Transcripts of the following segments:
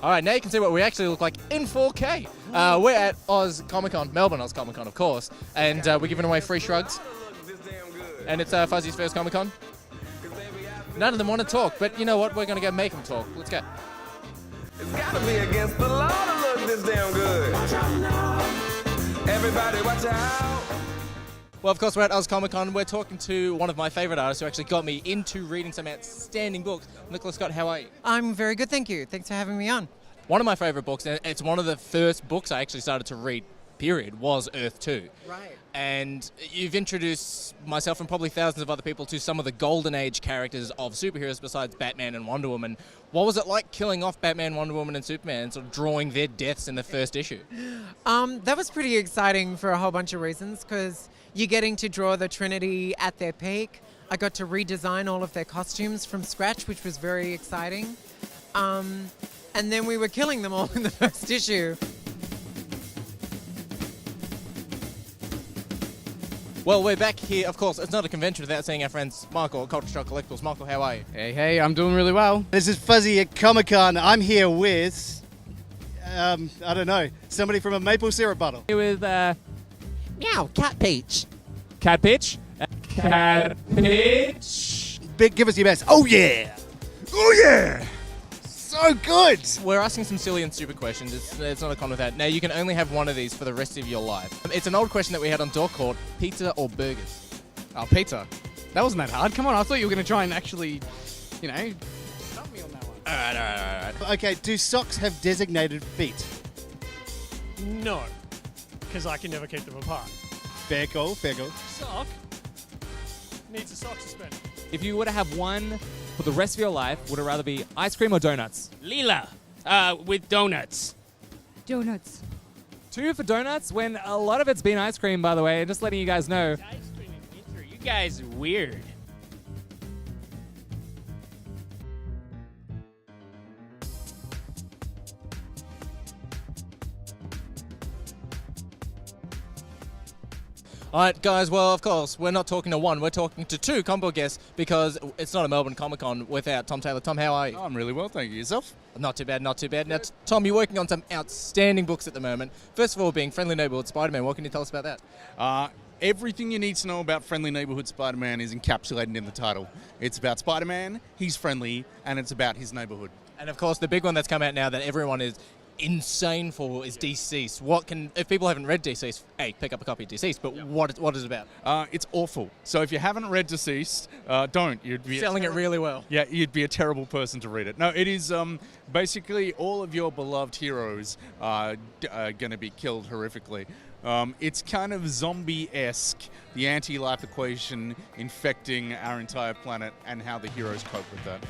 All right, now you can see what we actually look like in 4K. We're at Oz Comic Con, Melbourne Oz Comic Con, of course, and we're giving away free shrugs. And it's Fuzzy's first Comic Con. None of them want to talk, but you know what? We're going to go make them talk. Let's go. It's got to be against the law to look this damn good. Everybody watch out. Well, of course, we're at Oz Comic Con. We're talking to one of my favourite artists who actually got me into reading some outstanding books. Nicola Scott, how are you? I'm very good, thank you. Thanks for having me on. One of my favourite books, and it's one of the first books I actually started to read, period, was Earth 2. Right. And you've introduced myself and probably thousands of other people to some of the golden age characters of superheroes besides Batman and Wonder Woman. What was it like killing off Batman, Wonder Woman and Superman and sort of drawing their deaths in the first issue? That was pretty exciting for a whole bunch of reasons, because you're getting to draw the Trinity at their peak. I got to redesign all of their costumes from scratch, which was very exciting. And then we were killing them all in the first issue. Well, we're back here. Of course, it's not a convention without seeing our friends Michael at Culture Shock Collectibles. Michael, how are you? Hey, I'm doing really well. This is Fuzzy at Comic Con. I'm here with, I don't know, somebody from a maple syrup bottle. Here with Meow, Cat Peach. Cat Pitch. Cat Pitch. Give us your best. Oh yeah! Oh yeah! So good! We're asking some silly and stupid questions. It's not a con with that. Now, you can only have one of these for the rest of your life. It's an old question that we had on Door Court. Pizza or burgers? Oh, pizza. That wasn't that hard. Come on, I thought you were going to try and actually, stop me on that one. All right. Okay, do socks have designated feet? No, because I can never keep them apart. Fair call, fair call. Sock needs a sock suspender. If you were to have one for the rest of your life, would it rather be ice cream or donuts? Leela, with donuts. Donuts. 2 for donuts, when a lot of it's been ice cream, by the way. Just letting you guys know. Ice cream in winter. You guys are weird. All right, guys, well, of course, we're not talking to one. We're talking to 2 combo guests because it's not a Melbourne Comic Con without Tom Taylor. Tom, how are you? Oh, I'm really well, thank you. Yourself? Not too bad, not too bad. Now, Tom, you're working on some outstanding books at the moment. First of all, being Friendly Neighborhood Spider-Man. What can you tell us about that? Everything you need to know about Friendly Neighborhood Spider-Man is encapsulated in the title. It's about Spider-Man, he's friendly, and it's about his neighborhood. And, of course, the big one that's come out now that everyone is insane for is Deceased. If people haven't read Deceased, hey, pick up a copy of Deceased, but what is it about? It's awful. So if you haven't read Deceased, don't. You'd be selling it really well. Yeah, you'd be a terrible person to read it. No, it is basically all of your beloved heroes are going to be killed horrifically. It's kind of zombie-esque, the anti-life equation infecting our entire planet and how the heroes cope with that.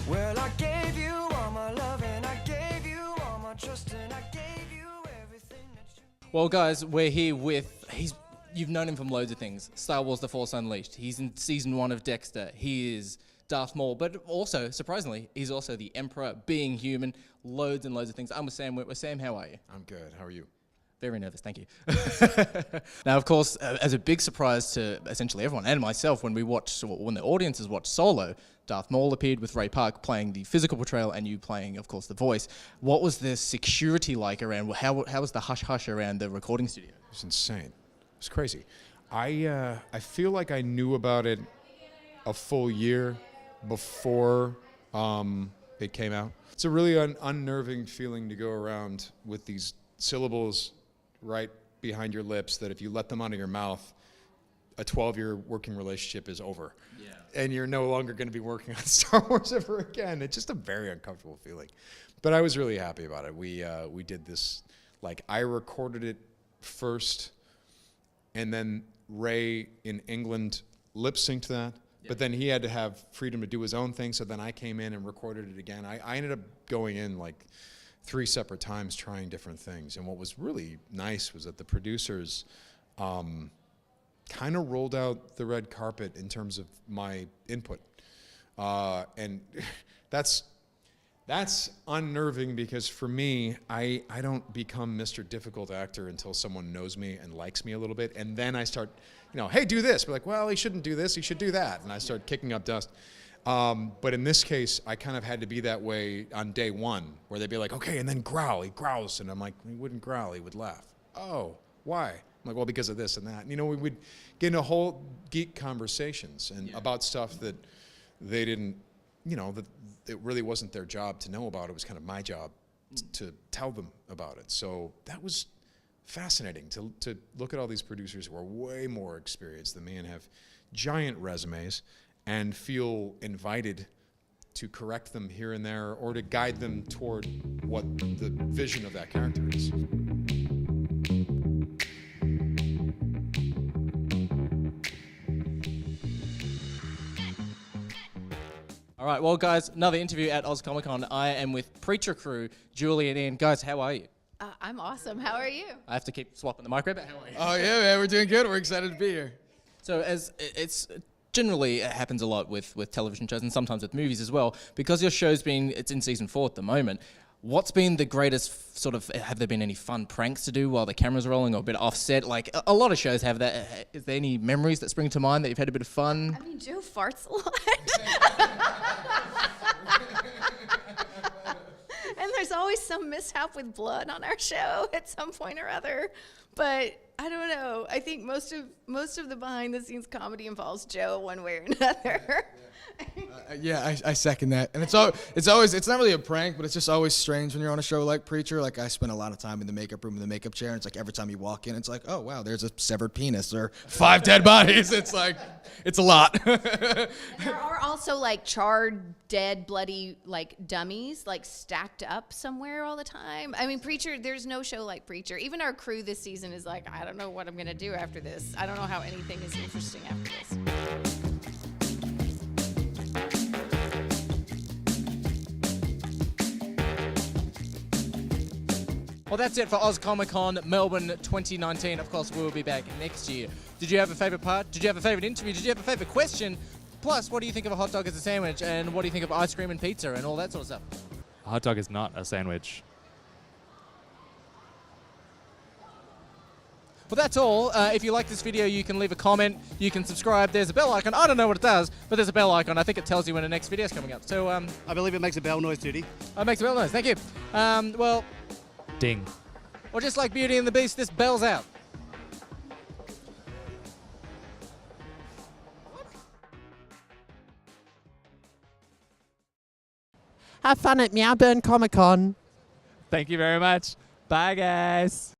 Well, I gave you all my love and I gave you all my trust and I gave you everything that you... Well, guys, we're here with... You've known him from loads of things. Star Wars The Force Unleashed. He's in Season 1 of Dexter. He is Darth Maul. But also, surprisingly, he's also the Emperor, being human. Loads and loads of things. I'm with Sam Witwer. Sam, how are you? I'm good. How are you? Very nervous, thank you. Now, of course, as a big surprise to essentially everyone and myself, when the audiences watched Solo, Darth Maul appeared with Ray Park playing the physical portrayal and you playing, of course, the voice. What was the security like around? How was the hush-hush around the recording studio? It was insane. It's crazy. I feel like I knew about it a full year before it came out. It's a really unnerving feeling to go around with these syllables right behind your lips that if you let them out of your mouth, a 12-year working relationship is over. Yeah. And you're no longer going to be working on Star Wars ever again. It's just a very uncomfortable feeling. But I was really happy about it. We did this, I recorded it first, and then Ray in England lip-synced that. Yeah. But then he had to have freedom to do his own thing, so then I came in and recorded it again. I ended up going in 3 separate times trying different things. And what was really nice was that the producers kind of rolled out the red carpet in terms of my input. And that's That's unnerving because for me, I don't become Mr. Difficult Actor until someone knows me and likes me a little bit. And then I start, hey, do this. We're like, well, he shouldn't do this. He should do that. And I start kicking up dust. But in this case, I kind of had to be that way on day one, where they'd be like, okay, and then growl. He growls. And I'm like, he wouldn't growl. He would laugh. Oh, why? I'm like, well, because of this and that. And, we would get into whole geek conversations and about stuff that they didn't, that it really wasn't their job to know about. It was kind of my job to tell them about it. So that was fascinating to look at all these producers who are way more experienced than me and have giant resumes and feel invited to correct them here and there or to guide them toward what the vision of that character is. All right, well, guys, another interview at Oz Comic Con. I am with Preacher Crew, Julie and Ian. Guys, how are you? I'm awesome. How are you? I have to keep swapping the mic, but how are you? Oh yeah, man, we're doing good. We're excited to be here. So as it's generally it happens a lot with television shows and sometimes with movies as well, because your show's it's in season 4 at the moment. What's been the greatest have there been any fun pranks to do while the camera's rolling or a bit offset? Like a lot of shows have that. Is there any memories that spring to mind that you've had a bit of fun? I mean, Joe farts a lot. And there's always some mishap with blood on our show at some point or other. But I don't know. I think most of the behind the scenes comedy involves Joe one way or another. Yeah, I second that. And it's always not really a prank, but it's just always strange when you're on a show like Preacher. Like I spend a lot of time in the makeup room in the makeup chair, and it's like every time you walk in, it's like, oh wow, there's a severed penis or 5 dead bodies. It's like it's a lot. There are also like charred, dead, bloody like dummies like stacked up somewhere all the time. I mean, Preacher, there's no show like Preacher. Even our crew this season is like, I don't know what I'm gonna do after this. I don't know how anything is interesting after this. Well, that's it for Oz Comic Con Melbourne 2019. Of course, we will be back next year. Did you have a favourite part? Did you have a favourite interview? Did you have a favourite question? Plus, what do you think of a hot dog as a sandwich? And what do you think of ice cream and pizza and all that sort of stuff? A hot dog is not a sandwich. Well, that's all. If you like this video, you can leave a comment. You can subscribe. There's a bell icon. I don't know what it does, but there's a bell icon. I think it tells you when the next video is coming up. So, I believe it makes a bell noise, Judy. It makes a bell noise. Thank you. Well... Ding. Or just like Beauty and the Beast, this bell's out. Have fun at Melbourne Comic Con. Thank you very much. Bye, guys.